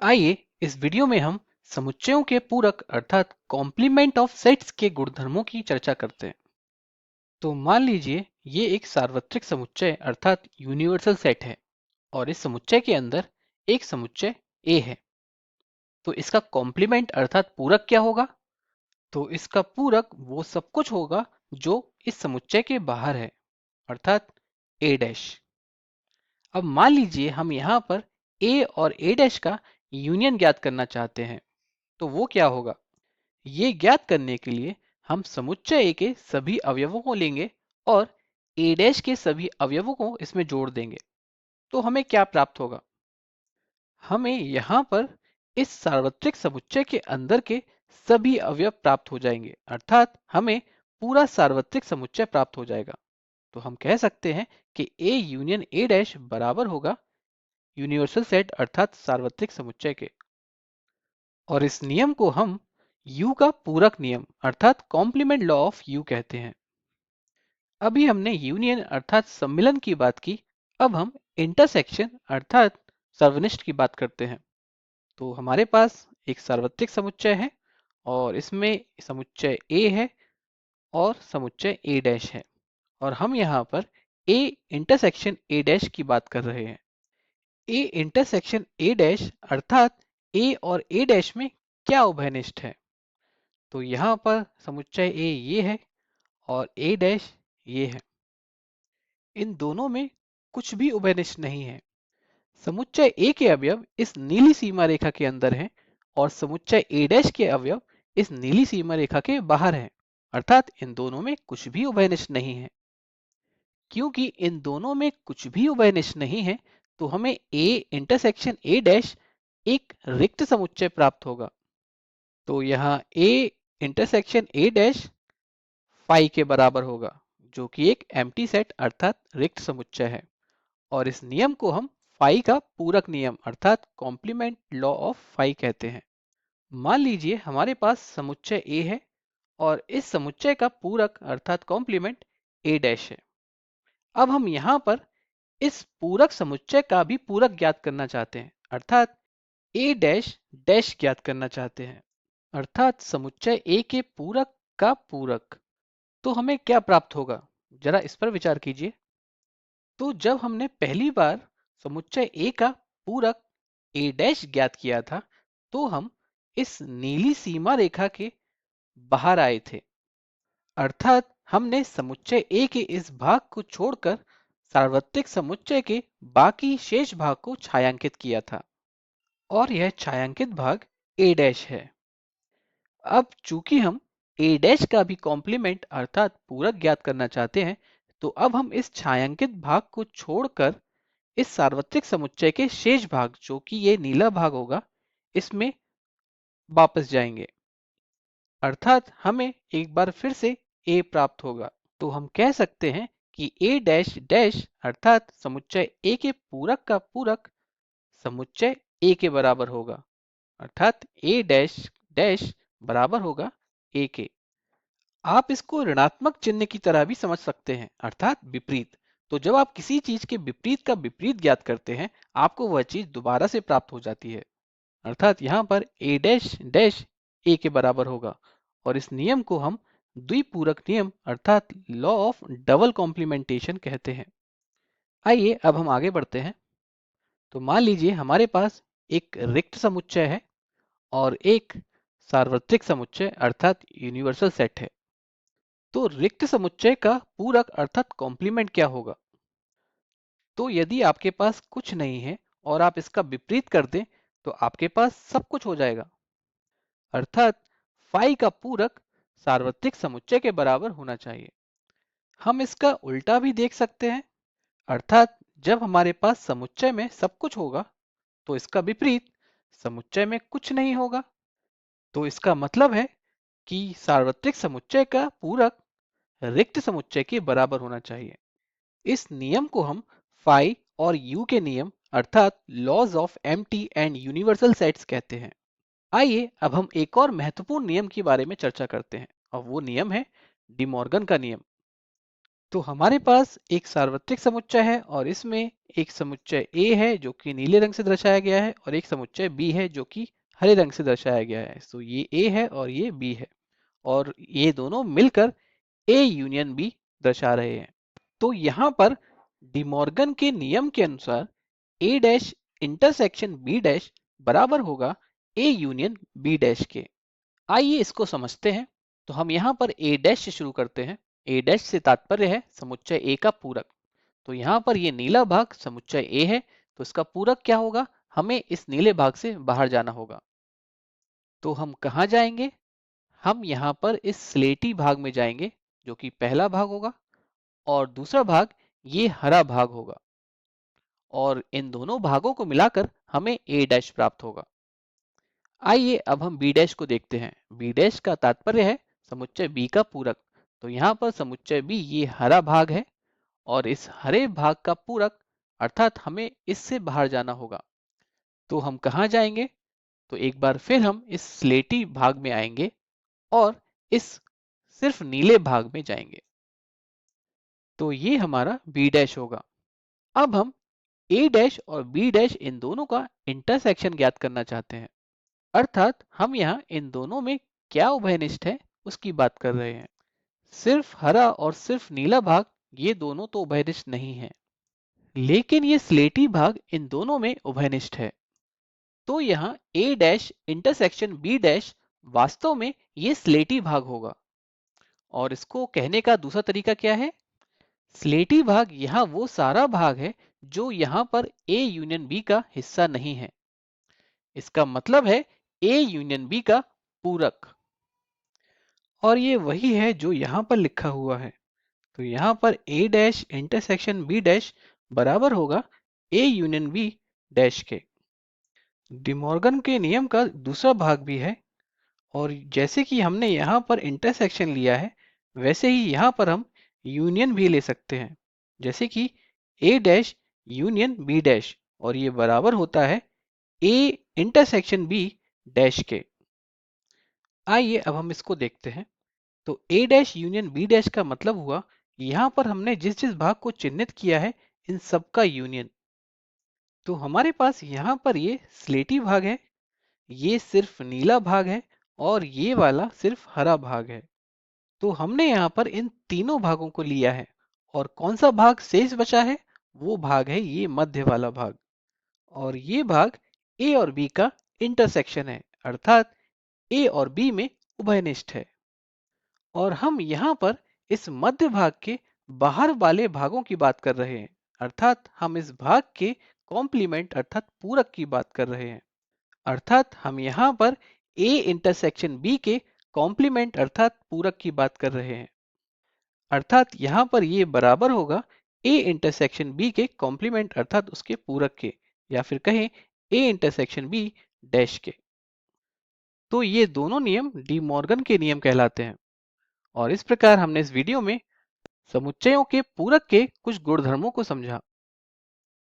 आइए इस वीडियो में हम समुच्चयों के पूरक अर्थात कॉम्प्लीमेंट ऑफ सेट्स के गुणधर्मों की चर्चा करते हैं। तो मान लीजिए ये एक सार्वत्रिक समुच्चय अर्थात यूनिवर्सल सेट है और इस समुच्चय के अंदर एक समुच्चय A है। तो इसका कॉम्प्लीमेंट अर्थात पूरक क्या होगा? तो इसका पूरक वो सब कुछ होगा जो इस समुच्चय के बाहर है अर्थात A डैश। अब मान लीजिए हम यहाँ पर A और A डैश का यूनियन ज्ञात करना चाहते हैं। तो वो क्या होगा? ये ज्ञात करने के लिए हम समुच्चय A के सभी अवयवों को लेंगे और A डैश के सभी अवयवों को इसमें जोड़ देंगे। तो हमें क्या प्राप्त होगा? हमें यहाँ पर इस सार्वत्रिक समुच्चय के अंदर के सभी अवयव प्राप्त हो जाएंगे अर्थात हमें पूरा सार्वत्रिक समुच्चय प्राप्त हो जाएगा। तो हम कह सकते हैं कि A यूनियन A डैश बराबर होगा यूनिवर्सल सेट अर्थात सार्वत्रिक समुच्चय के। और इस नियम को हम U का पूरक नियम अर्थात कॉम्प्लीमेंट लॉ ऑफ U कहते हैं। अभी हमने यूनियन अर्थात सम्मिलन की बात की। अब हम इंटरसेक्शन अर्थात सर्वनिष्ठ की बात करते हैं। तो हमारे पास एक सार्वत्रिक समुच्चय है और इसमें समुच्चय A है और समुच्चय A डैश है और हम यहाँ पर A इंटरसेक्शन A डैश की बात कर रहे हैं। A इंटरसेक्शन A डैश अर्थात A और A डैश में क्या उभयनिष्ठ है? तो यहाँ पर समुच्चय A ये है और A डैश ये है। इन दोनों में कुछ भी उभयनिष्ठ नहीं है। समुच्चय A के अवयव इस नीली सीमा रेखा के अंदर हैं और समुच्चय A डैश के अवयव इस नीली सीमा रेखा के बाहर हैं। अर्थात इन दोनों में कुछ भी उभयनिष्ठ नहीं है। क्योंकि इन दोनों में कुछ भी उभयनिष्ठ नहीं है तो हमें A इंटरसेक्शन A डैश एक रिक्त समुच्चय प्राप्त होगा। तो यहाँ A intersection A dash phi के बराबर होगा जो कि एक एम्प्टी सेट अर्थात रिक्त समुच्चय है। और इस नियम को हम फाई का पूरक नियम अर्थात कॉम्प्लीमेंट लॉ ऑफ फाई कहते हैं। मान लीजिए हमारे पास समुच्चय A है और इस समुच्चय का पूरक अर्थात कॉम्प्लीमेंट A डैश है। अब हम यहाँ पर इस पूरक समुच्चय का भी पूरक ज्ञात करना चाहते हैं अर्थात A डैश डैश ज्ञात करना चाहते हैं अर्थात समुच्चय A के पूरक का पूरक। तो हमें क्या प्राप्त होगा? जरा इस पर विचार कीजिए। तो जब हमने पहली बार समुच्चय A का पूरक A डैश ज्ञात किया था तो हम इस नीली सीमा रेखा के बाहर आए थे अर्थात हमने समुच्चय A के इस भाग को छोड़कर सार्वत्रिक समुच्चय के बाकी शेष भाग को छायांकित किया था और यह छायांकित भाग A डैश है। अब चूंकि हम A डैश का भी कॉम्प्लीमेंट अर्थात पूरक ज्ञात करना चाहते हैं तो अब हम इस छायांकित भाग को छोड़कर इस सार्वत्रिक समुच्चय के शेष भाग जो कि ये नीला भाग होगा इसमें वापस जाएंगे अर्थात हमें एक बार फिर से A प्राप्त होगा। तो हम कह सकते हैं कि A डैश डैश अर्थात समुच्चय A के पूरक का पूरक समुच्चय A के बराबर होगा अर्थात A डैश डैश बराबर होगा A के। आप इसको ऋणात्मक चिन्ह की तरह भी समझ सकते हैं अर्थात विपरीत। तो जब आप किसी चीज के विपरीत का विपरीत ज्ञात करते हैं आपको वह चीज दोबारा से प्राप्त हो जाती है अर्थात यहाँ पर A डैश डैश A के बराबर होगा और इस नियम को हम द्विपूरक नियम अर्थात लॉ ऑफ डबल कॉम्प्लीमेंटेशन कहते हैं। आइए अब हम आगे बढ़ते हैं। तो मान लीजिए हमारे पास एक रिक्त समुच्चय है और एक सार्वत्रिक समुच्चय अर्थात यूनिवर्सल सेट है। तो रिक्त समुच्चय का पूरक अर्थात कॉम्प्लीमेंट क्या होगा? तो यदि आपके पास कुछ नहीं है और आप इसका विपरीत कर दें तो आपके पास सब कुछ हो जाएगा अर्थात फाई का पूरक सार्वत्रिक समुच्चय के बराबर होना चाहिए। हम इसका उल्टा भी देख सकते हैं अर्थात जब हमारे पास समुच्चय में सब कुछ होगा तो इसका विपरीत समुच्चय में कुछ नहीं होगा। तो इसका मतलब है कि सार्वत्रिक समुच्चय का पूरक रिक्त समुच्चय के बराबर होना चाहिए। इस नियम को हम फाई और यू के नियम अर्थात laws of empty and universal sets कहते हैं। आइए अब हम एक और महत्वपूर्ण नियम के बारे में चर्चा करते हैं और वो नियम है डिमॉर्गन का नियम। तो हमारे पास एक सार्वत्रिक समुच्चय है और इसमें एक समुच्चय A है जो कि नीले रंग से दर्शाया गया है और एक समुच्चय B है जो कि हरे रंग से दर्शाया गया है। तो ये A है और ये B है और ये दोनों मिलकर A यूनियन B दर्शा रहे हैं। तो यहाँ पर डिमॉर्गन के नियम के अनुसार A dash intersection B dash बराबर होगा A यूनियन B डैश के। आइए इसको समझते हैं। तो हम यहाँ पर A डैश से शुरू करते हैं। A डैश से तात्पर्य है समुच्चय A का पूरक। तो यहाँ पर ये नीला भाग समुच्चय A है, तो इसका पूरक क्या होगा? हमें इस नीले भाग से बाहर जाना होगा। तो हम कहाँ जाएंगे? हम यहाँ पर इस स्लेटी भाग में जाएंगे जो कि पहला भाग होगा और दूसरा भाग ये हरा भाग होगा और इन दोनों भागों को मिलाकर हमें A डैश प्राप्त होगा। आइए अब हम B डैश को देखते हैं। B डैश का तात्पर्य है समुच्चय B का पूरक। तो यहाँ पर समुच्चय B ये हरा भाग है और इस हरे भाग का पूरक अर्थात हमें इससे बाहर जाना होगा। तो हम कहाँ जाएंगे? तो एक बार फिर हम इस स्लेटी भाग में आएंगे और इस सिर्फ नीले भाग में जाएंगे। तो ये हमारा B डैश होगा। अब हम A डैश और B डैश इन दोनों का इंटरसेक्शन ज्ञात करना चाहते हैं। अर्थात हम यहाँ इन दोनों में क्या उभयनिष्ठ है उसकी बात कर रहे हैं। सिर्फ हरा और सिर्फ नीला भाग ये दोनों तो उभयनिष्ठ नहीं है, लेकिन ये स्लेटी भाग इन दोनों में उभयनिष्ठ है। तो यहाँ A dash intersection B dash वास्तव में ये स्लेटी भाग होगा। और इसको कहने का दूसरा तरीका क्या है? स्लेटी भाग यहाँ वो सारा भाग है जो यहाँ पर A यूनियन B का हिस्सा नहीं है। इसका मतलब है A यूनियन B का पूरक। और ये वही है जो यहाँ पर लिखा हुआ है। तो यहाँ पर A dash intersection B dash बराबर होगा A यूनियन B डैश के। डिमॉर्गन के नियम का दूसरा भाग भी है और जैसे कि हमने यहाँ पर इंटरसेक्शन लिया है वैसे ही यहाँ पर हम यूनियन भी ले सकते हैं, जैसे कि A dash union B dash और ये बराबर होता है A इंटरसेक्शन B डैश के। आइए अब हम इसको देखते हैं। तो A dash union B dash का मतलब हुआ यहाँ पर हमने जिस जिस भाग को चिन्हित किया है इन सब का यूनियन। तो हमारे पास यहाँ पर ये स्लेटी भाग है, ये सिर्फ नीला भाग है और ये वाला सिर्फ हरा भाग है। तो हमने यहाँ पर इन तीनों भागों को लिया है और कौन सा भाग शेष बचा है? वो भाग है ये मध्य वाला भाग और ये भाग A और B का इंटरसेक्शन है, अर्थात A और B में उभयनिष्ठ है। और हम यहाँ पर इस मध्य भाग के बाहर वाले भागों की बात कर रहे हैं, अर्थात हम इस भाग के कॉम्प्लीमेंट अर्थात पूरक की बात कर रहे हैं। अर्थात हम यहाँ पर A इंटरसेक्शन B के कॉम्प्लीमेंट अर्थात पूरक की बात कर रहे हैं। अर्थात यहाँ पर ये बराबर होगा A इंटरसेक्शन B के कॉम्प्लीमेंट अर्थात उसके पूरक के, या फिर कहें A इंटरसेक्शन B डैश के। तो ये दोनों नियम डी मॉर्गन के नियम कहलाते हैं। और इस प्रकार हमने इस वीडियो में समुच्चयों के पूरक के कुछ गुणधर्मों को समझा।